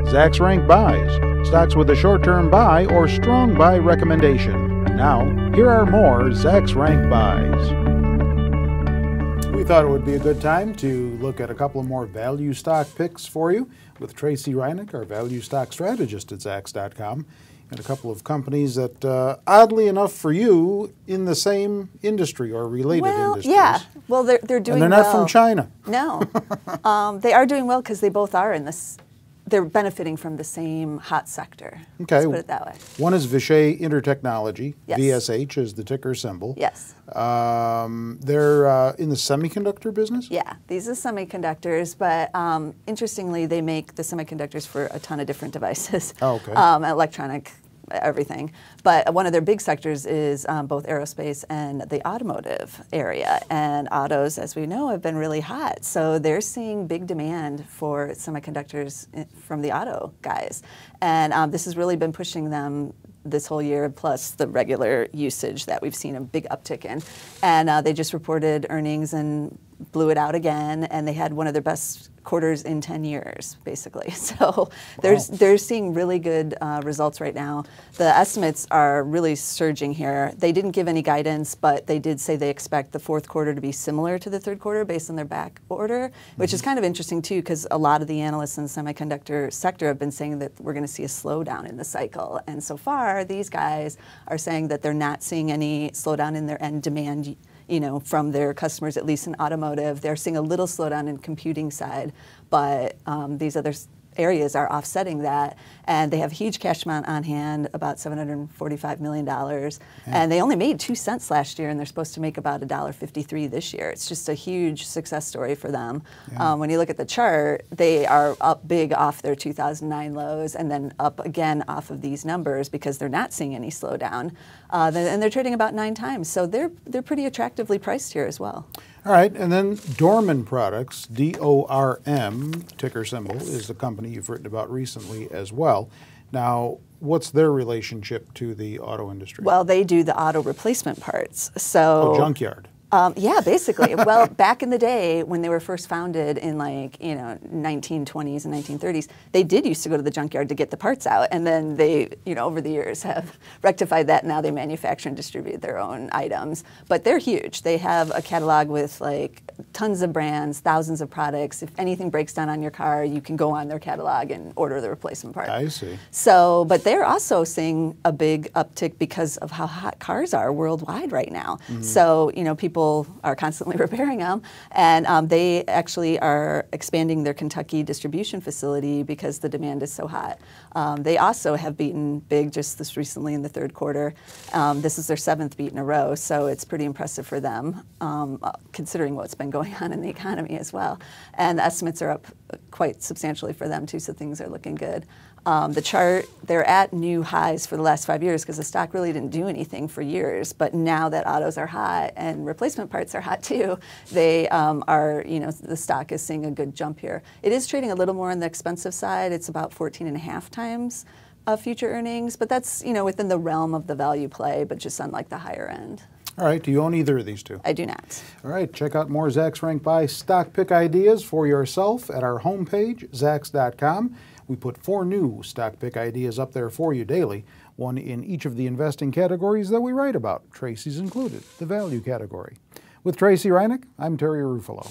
Zacks Rank Buys, stocks with a short-term buy or strong buy recommendation. Now, here are more Zacks Rank Buys. We thought it would be a good time to look at a couple of more value stock picks for you with Tracy Reinick, our value stock strategist at Zacks.com, and a couple of companies that, oddly enough for you, in the same industry or related industries. Yeah. Well, they're doing well. And they're not from China. No. They are doing well because they both are in this. They're benefiting from the same hot sector. Okay. Let's put it that way. One is Vishay Intertechnology. Yes. VSH is the ticker symbol. Yes. They're in the semiconductor business? Yeah, these are semiconductors, but interestingly, they make the semiconductors for a ton of different devices. Oh, okay. Electronic, everything. But one of their big sectors is both aerospace and the automotive area. And autos, as we know, have been really hot. So they're seeing big demand for semiconductors from the auto guys. And this has really been pushing them this whole year, plus the regular usage that we've seen a big uptick in. And they just reported earnings and blew it out again, and they had one of their best quarters in 10 years, basically. So they're seeing really good results right now. The estimates are really surging here. They didn't give any guidance, but they did say they expect the fourth quarter to be similar to the third quarter based on their back order, which is kind of interesting too, because a lot of the analysts in the semiconductor sector have been saying that we're going to see a slowdown in the cycle. And so far, these guys are saying that they're not seeing any slowdown in their end demand, you know, from their customers, at least in automotive. They're seeing a little slowdown in computing side, but these other areas are offsetting that, and they have a huge cash amount on hand, about $745 million, and they only made 2 cents last year, and they're supposed to make about $1.53 this year. It's just a huge success story for them. Yeah. When you look at the chart, they are up big off their 2009 lows, and then up again off of these numbers because they're not seeing any slowdown, and they're trading about 9 times, so they're pretty attractively priced here as well. All right, and then Dorman Products, D-O-R-M, ticker symbol, is the company you've written about recently as well. Now, what's their relationship to the auto industry? Well, they do the auto replacement parts. So junkyard. Yeah, basically. Well, back in the day when they were first founded in 1920s and 1930s, they did used to go to the junkyard to get the parts out, and then they, over the years have rectified that. Now they manufacture and distribute their own items. But they're huge. They have a catalog with tons of brands, thousands of products. If anything breaks down on your car, you can go on their catalog and order the replacement part. I see. So, but they're also seeing a big uptick because of how hot cars are worldwide right now. Mm-hmm. So, people are constantly repairing them, and they actually are expanding their Kentucky distribution facility because the demand is so hot. They also have beaten big just this recently in the third quarter. This is their 7th beat in a row, so it's pretty impressive for them, considering what's been going on in the economy as well. And the estimates are up quite substantially for them too, so things are looking good. The chart, they're at new highs for the last 5 years because the stock really didn't do anything for years. But now that autos are hot and replacement parts are hot too, they are, the stock is seeing a good jump here. It is trading a little more on the expensive side. It's about 14.5 times future earnings, but that's, within the realm of the value play, but just on the higher end. All right, do you own either of these two? I do not. All right, check out more Zacks Rank Buy stock pick ideas for yourself at our homepage, Zacks.com. We put 4 new stock pick ideas up there for you daily, one in each of the investing categories that we write about, Tracy's included, the value category. With Tracy Reinick, I'm Terry Ruffalo.